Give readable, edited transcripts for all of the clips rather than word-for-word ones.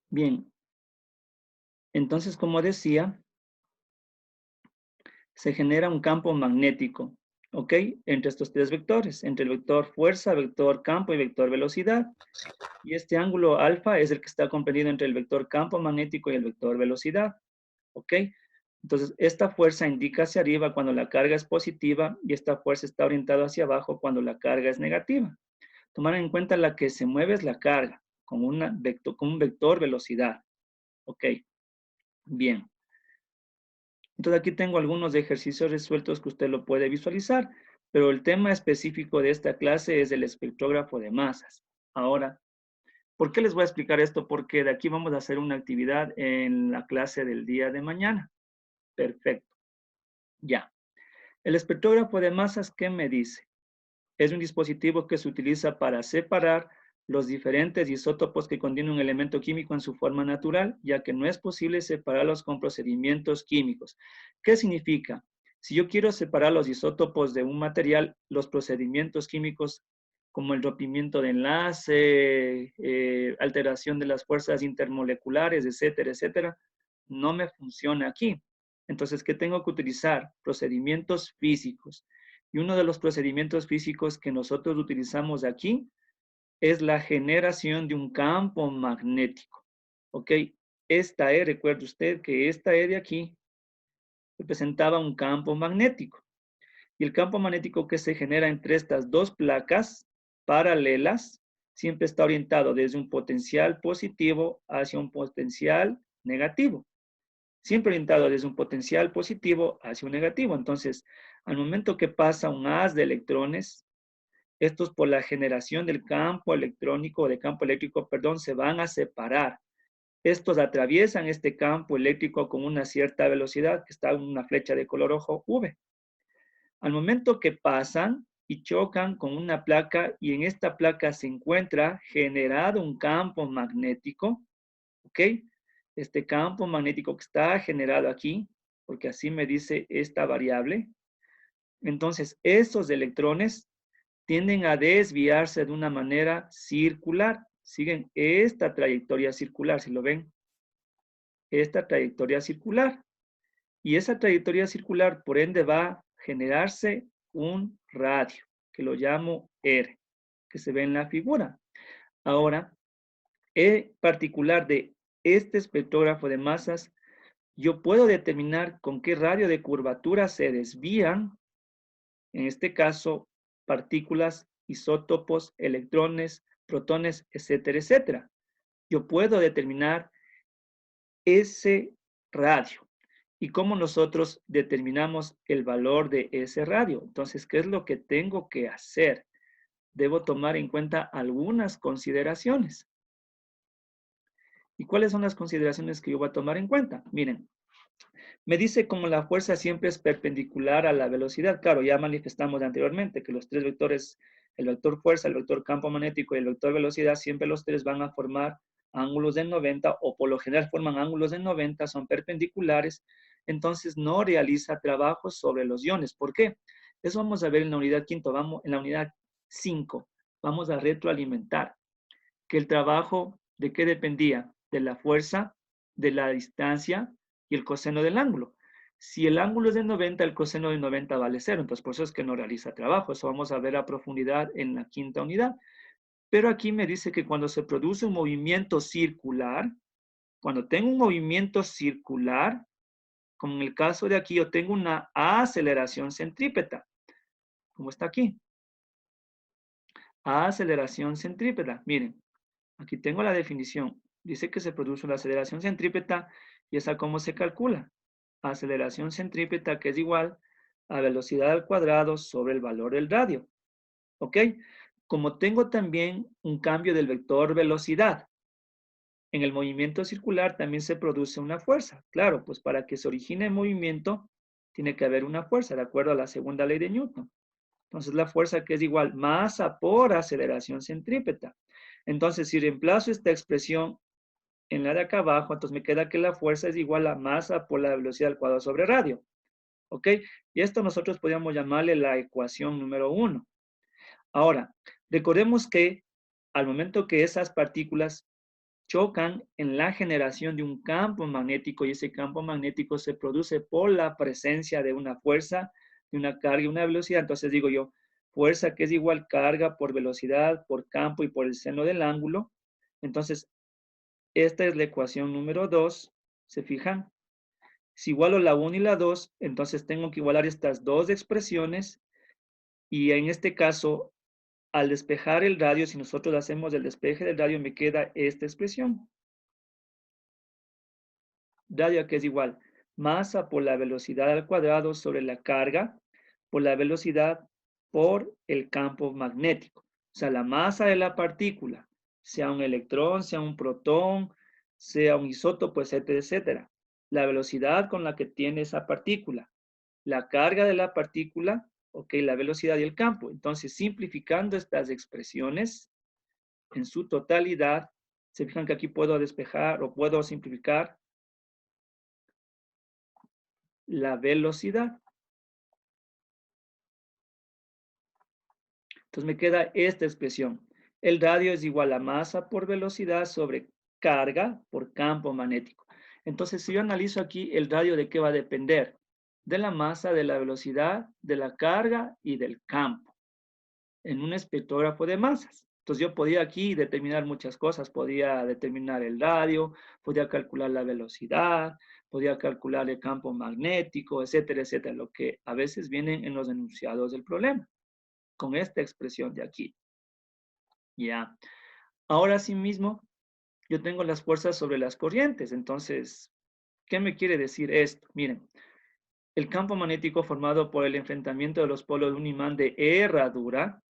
Bien, entonces, como decía, se genera un campo magnético, ¿ok? Entre estos tres vectores, entre el vector fuerza, vector campo y vector velocidad. Y este ángulo alfa es el que está comprendido entre el vector campo magnético y el vector velocidad, ¿ok? Entonces, esta fuerza indica hacia arriba cuando la carga es positiva y esta fuerza está orientada hacia abajo cuando la carga es negativa. Tomar en cuenta la que se mueve es la carga, con un vector velocidad, ¿ok? Bien. Entonces aquí tengo algunos ejercicios resueltos que usted lo puede visualizar, pero el tema específico de esta clase es el espectrógrafo de masas. Ahora, ¿por qué les voy a explicar esto? Porque de aquí vamos a hacer una actividad en la clase del día de mañana. Perfecto. Ya. El espectrógrafo de masas, ¿qué me dice? Es un dispositivo que se utiliza para separar los diferentes isótopos que contienen un elemento químico en su forma natural, ya que no es posible separarlos con procedimientos químicos. ¿Qué significa? Si yo quiero separar los isótopos de un material, los procedimientos químicos como el rompimiento de enlace, alteración de las fuerzas intermoleculares, etcétera, etcétera, no me funciona aquí. Entonces, ¿qué tengo que utilizar? Procedimientos físicos. Y uno de los procedimientos físicos que nosotros utilizamos aquí es la generación de un campo magnético. ¿Ok? Esta E, recuerde usted que esta E de aquí representaba un campo magnético. Y el campo magnético que se genera entre estas dos placas paralelas siempre está orientado desde un potencial positivo hacia un potencial negativo. Siempre orientado desde un potencial positivo hacia un negativo. Entonces, al momento que pasa un haz de electrones, estos por la generación del campo electrónico, de campo eléctrico, perdón, se van a separar. Estos atraviesan este campo eléctrico con una cierta velocidad, que está en una flecha de color rojo V. Al momento que pasan y chocan con una placa y en esta placa se encuentra generado un campo magnético, ¿ok? Este campo magnético que está generado aquí, porque así me dice esta variable. Entonces, estos electrones tienden a desviarse de una manera circular. Siguen esta trayectoria circular, si lo ven, esta trayectoria circular. Y esa trayectoria circular, por ende, va a generarse un radio, que lo llamo R, que se ve en la figura. Ahora, en particular de este espectrógrafo de masas, yo puedo determinar con qué radio de curvatura se desvían, en este caso, partículas, isótopos, electrones, protones, etcétera, etcétera. Yo puedo determinar ese radio. ¿Y cómo nosotros determinamos el valor de ese radio? Entonces, ¿qué es lo que tengo que hacer? Debo tomar en cuenta algunas consideraciones. ¿Y cuáles son las consideraciones que yo voy a tomar en cuenta? Miren, me dice como la fuerza siempre es perpendicular a la velocidad. Claro, ya manifestamos anteriormente que los tres vectores, el vector fuerza, el vector campo magnético y el vector velocidad, siempre los tres van a formar ángulos de 90 o por lo general forman ángulos de 90, son perpendiculares, entonces no realiza trabajos sobre los iones. ¿Por qué? Eso vamos a ver en la unidad quinto, vamos en la unidad 5. Vamos a retroalimentar que el trabajo, ¿de qué dependía? De la fuerza, de la distancia y el coseno del ángulo. Si el ángulo es de 90, el coseno de 90 vale 0, entonces por eso es que no realiza trabajo. Eso vamos a ver a profundidad en la quinta unidad. Pero aquí me dice que cuando se produce un movimiento circular, cuando tengo un movimiento circular, como en el caso de aquí, yo tengo una aceleración centrípeta, como está aquí. Aceleración centrípeta. Miren, aquí tengo la definición. Dice que se produce una aceleración centrípeta y esa cómo se calcula. Aceleración centrípeta que es igual a velocidad al cuadrado sobre el valor del radio. ¿Ok? Como tengo también un cambio del vector velocidad, en el movimiento circular también se produce una fuerza. Claro, pues para que se origine movimiento tiene que haber una fuerza, de acuerdo a la segunda ley de Newton. Entonces la fuerza que es igual masa por aceleración centrípeta. Entonces si reemplazo esta expresión en la de acá abajo, entonces me queda que la fuerza es igual a masa por la velocidad al cuadrado sobre radio. ¿Ok? Y esto nosotros podríamos llamarle la ecuación número 1. Ahora, recordemos que al momento que esas partículas chocan en la generación de un campo magnético y ese campo magnético se produce por la presencia de una fuerza, de una carga y una velocidad. Entonces digo yo, fuerza que es igual carga por velocidad, por campo y por el seno del ángulo. Entonces, esta es la ecuación número 2. ¿Se fijan? Si igualo la 1 y la 2, entonces tengo que igualar estas dos expresiones y en este caso, al despejar el radio, si nosotros hacemos el despeje del radio, me queda esta expresión. Radio que es igual masa por la velocidad al cuadrado sobre la carga por la velocidad por el campo magnético. O sea, la masa de la partícula, sea un electrón, sea un protón, sea un isótopo, etcétera, etcétera. La velocidad con la que tiene esa partícula, la carga de la partícula, ok, la velocidad y el campo. Entonces, simplificando estas expresiones en su totalidad, se fijan que aquí puedo despejar o puedo simplificar la velocidad. Entonces me queda esta expresión. El radio es igual a masa por velocidad sobre carga por campo magnético. Entonces, si yo analizo aquí, el radio de qué va a depender? De la masa, de la velocidad, de la carga y del campo. En un espectrógrafo de masas. Entonces yo podía aquí determinar muchas cosas. Podía determinar el radio, podía calcular la velocidad, podía calcular el campo magnético, etcétera, etcétera. Lo que a veces vienen en los enunciados del problema. Con esta expresión de aquí. Ya. Ahora sí mismo, yo tengo las fuerzas sobre las corrientes. Entonces, ¿qué me quiere decir esto? Miren, el campo magnético formado por el enfrentamiento de los polos de un imán de herradura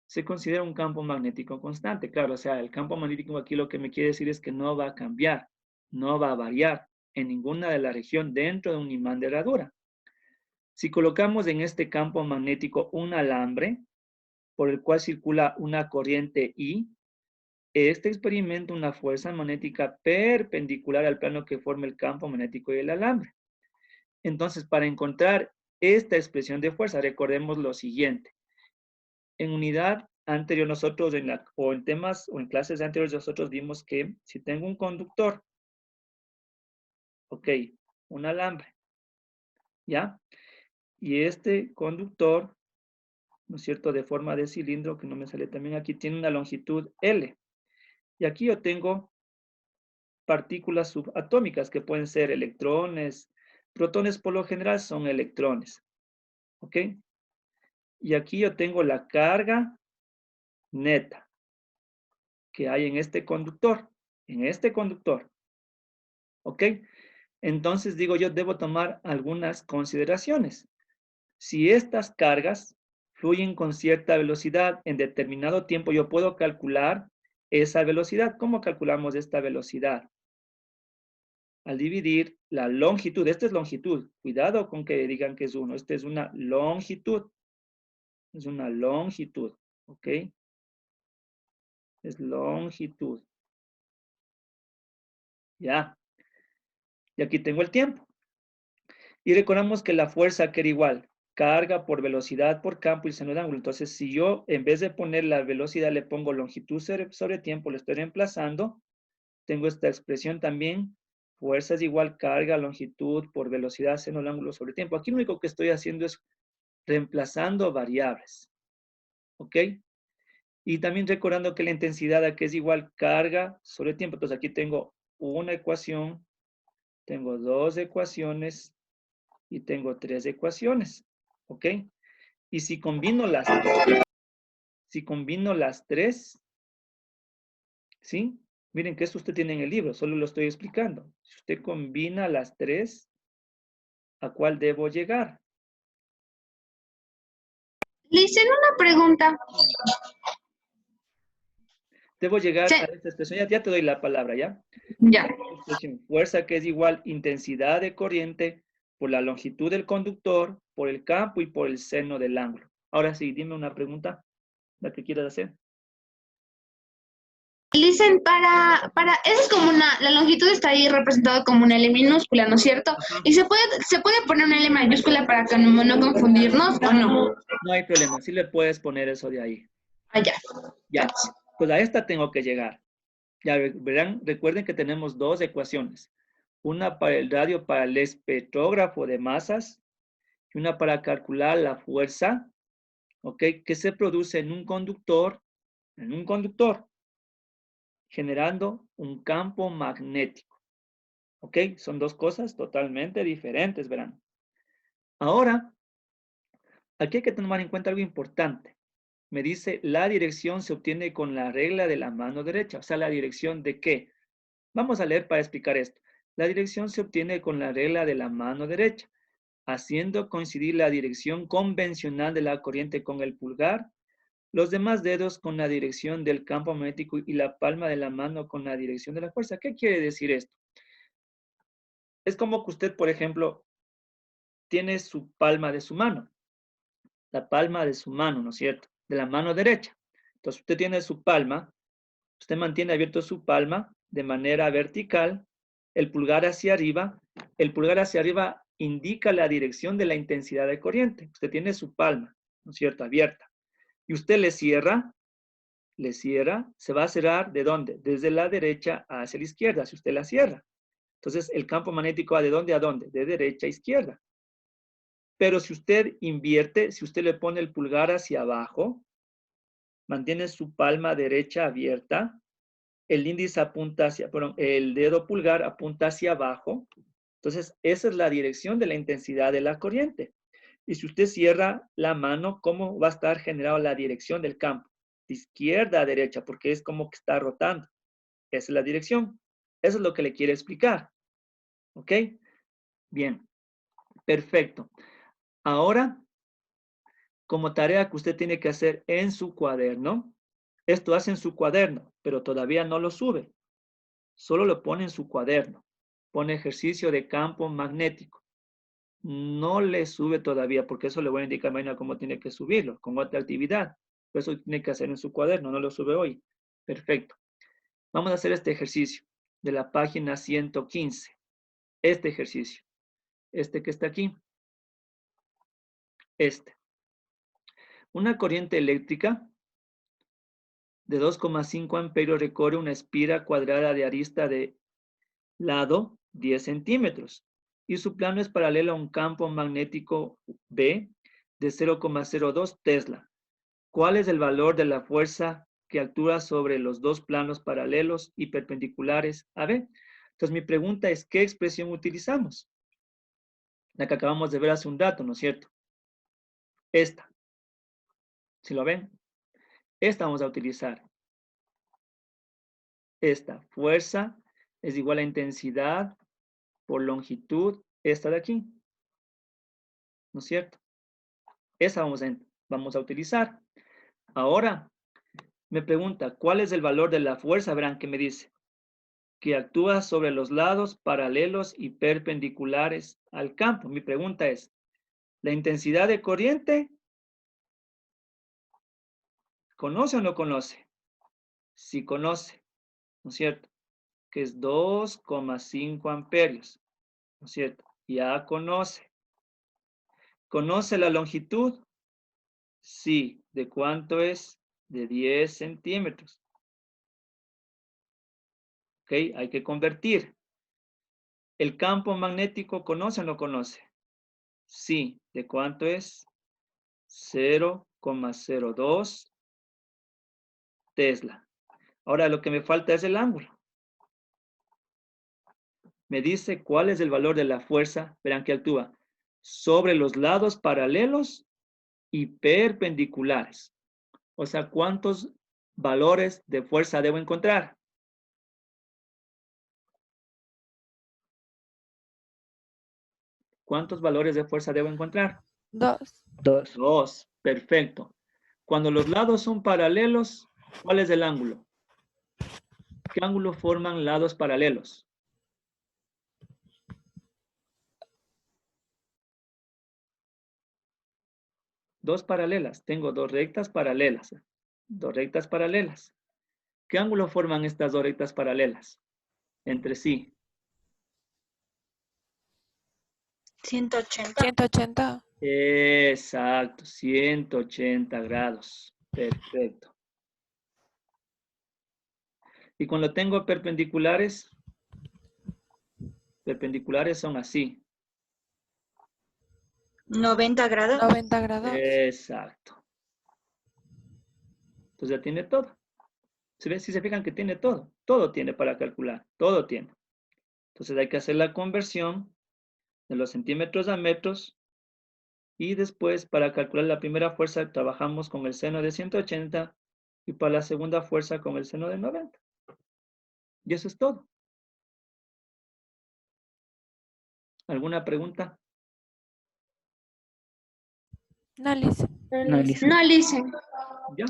se considera un campo magnético constante. Claro, o sea, el campo magnético aquí lo que me quiere decir es que no va a cambiar, no va a variar en ninguna de la región dentro de un imán de herradura. Si colocamos en este campo magnético un alambre, por el cual circula una corriente I, este experimenta una fuerza magnética perpendicular al plano que forma el campo magnético y el alambre. Entonces, para encontrar esta expresión de fuerza, recordemos lo siguiente. En unidad anterior nosotros, en temas o en clases anteriores nosotros vimos que si tengo un conductor, ok, un alambre, ¿ya? Y este conductor, ¿no es cierto?, de forma de cilindro, que no me sale también aquí, tiene una longitud L. Y aquí yo tengo partículas subatómicas que pueden ser electrones, protones por lo general son electrones, ¿ok? Y aquí yo tengo la carga neta que hay en este conductor, ¿ok? Entonces digo yo debo tomar algunas consideraciones. Si estas cargas fluyen con cierta velocidad en determinado tiempo, yo puedo calcular esa velocidad. ¿Cómo calculamos esta velocidad? Al dividir la longitud, esta es longitud, cuidado con que digan que es 1, esta es una longitud, ¿ok? Es longitud, ya, y aquí tengo el tiempo. Y recordamos que la fuerza que era igual, carga por velocidad por campo y seno de ángulo. Entonces, si yo en vez de poner la velocidad le pongo longitud sobre tiempo, lo estoy reemplazando, tengo esta expresión también. Fuerza es igual carga, longitud por velocidad, seno del ángulo sobre tiempo. Aquí lo único que estoy haciendo es reemplazando variables. ¿Ok? Y también recordando que la intensidad aquí es igual carga sobre tiempo. Entonces aquí tengo una ecuación, tengo dos ecuaciones y tengo tres ecuaciones. ¿Ok? Y si combino las tres, ¿sí? Miren que esto usted tiene en el libro, solo lo estoy explicando. Si usted combina las tres, ¿a cuál debo llegar? Le hice una pregunta. Debo llegar Sí. a esta expresión, ya te doy la palabra, ¿ya? Ya. Fuerza que es igual intensidad de corriente por la longitud del conductor, por el campo y por el seno del ángulo. Ahora sí, dime una pregunta, la que quieras hacer. Dicen eso es como la longitud está ahí representada como una L minúscula, ¿no es cierto? Ajá. ¿Y se puede poner una L mayúscula para que no confundirnos o no? No hay problema, sí le puedes poner eso de ahí. Allá. Ya, pues a esta tengo que llegar. Ya verán, recuerden que tenemos dos ecuaciones. Una para el radio, para el espectrógrafo de masas, y una para calcular la fuerza, ¿ok? Que se produce en un conductor, generando un campo magnético, ¿ok? Son dos cosas totalmente diferentes, verán. Ahora, aquí hay que tomar en cuenta algo importante. Me dice, la dirección se obtiene con la regla de la mano derecha. O sea, ¿la dirección de qué? Vamos a leer para explicar esto. La dirección se obtiene con la regla de la mano derecha, haciendo coincidir la dirección convencional de la corriente con el pulgar, los demás dedos con la dirección del campo magnético y la palma de la mano con la dirección de la fuerza. ¿Qué quiere decir esto? Es como que usted, por ejemplo, tiene su palma de su mano, la palma de su mano, ¿no es cierto? De la mano derecha. Entonces usted tiene su palma, usted mantiene abierto su palma de manera vertical, el pulgar hacia arriba. El pulgar hacia arriba indica la dirección de la intensidad de corriente. Usted tiene su palma, ¿no es cierto?, abierta. Y usted le cierra, se va a cerrar ¿de dónde? Desde la derecha hacia la izquierda, si usted la cierra. Entonces, el campo magnético va de dónde a dónde? De derecha a izquierda. Pero si usted invierte, si usted le pone el pulgar hacia abajo, mantiene su palma derecha abierta, el índice apunta hacia, perdón, el dedo pulgar apunta hacia abajo. Entonces, esa es la dirección de la intensidad de la corriente. Y si usted cierra la mano, ¿cómo va a estar generada la dirección del campo? De izquierda a derecha, porque es como que está rotando. Esa es la dirección. Eso es lo que le quiere explicar. ¿Ok? Bien. Perfecto. Ahora, como tarea que usted tiene que hacer en su cuaderno, esto hace en su cuaderno, pero todavía no lo sube. Solo lo pone en su cuaderno. Pone ejercicio de campo magnético. No le sube todavía, porque eso le voy a indicar mañana cómo tiene que subirlo, con otra actividad. Por eso tiene que hacer en su cuaderno, no lo sube hoy. Perfecto. Vamos a hacer este ejercicio de la página 115. Este ejercicio. Este que está aquí. Este. Una corriente eléctrica de 2,5 amperios recorre una espira cuadrada de arista de lado 10 centímetros y su plano es paralelo a un campo magnético B de 0,02 Tesla. ¿Cuál es el valor de la fuerza que actúa sobre los dos planos paralelos y perpendiculares a B? Entonces mi pregunta es, ¿qué expresión utilizamos? La que acabamos de ver hace un rato, ¿no es cierto? Esta. ¿Sí lo ven? Esta vamos a utilizar. Esta fuerza es igual a intensidad por longitud, esta de aquí. ¿No es cierto? Esa vamos a utilizar. Ahora, me pregunta, ¿cuál es el valor de la fuerza? Verán que me dice que actúa sobre los lados paralelos y perpendiculares al campo. Mi pregunta es, ¿la intensidad de corriente conoce o no conoce? Sí conoce, ¿no es cierto? Que es 2,5 amperios, ¿no es cierto? Ya conoce. ¿Conoce la longitud? Sí. ¿De cuánto es? De 10 centímetros. ¿Ok? Hay que convertir. ¿El campo magnético conoce o no conoce? Sí. ¿De cuánto es? 0,02 Tesla. Ahora lo que me falta es el ángulo. Me dice cuál es el valor de la fuerza, verán que actúa sobre los lados paralelos y perpendiculares. O sea, ¿cuántos valores de fuerza debo encontrar? ¿Cuántos valores de fuerza debo encontrar? 2. 2. Perfecto. Cuando los lados son paralelos, ¿cuál es el ángulo? ¿Qué ángulo forman lados paralelos? Dos paralelas. Tengo dos rectas paralelas. Dos rectas paralelas. ¿Qué ángulo forman estas dos rectas paralelas entre sí? 180. 180. Exacto, 180 grados. Perfecto. Y cuando tengo perpendiculares son así. 90 grados. 90 grados. Exacto. Entonces ya tiene todo. ¿Se ve? Si se fijan que tiene todo. Todo tiene para calcular. Todo tiene. Entonces hay que hacer la conversión de los centímetros a metros. Y después, para calcular la primera fuerza, trabajamos con el seno de 180 y para la segunda fuerza con el seno de 90. Y eso es todo. ¿Alguna pregunta? No, Liz. No, Alice. ¿Ya?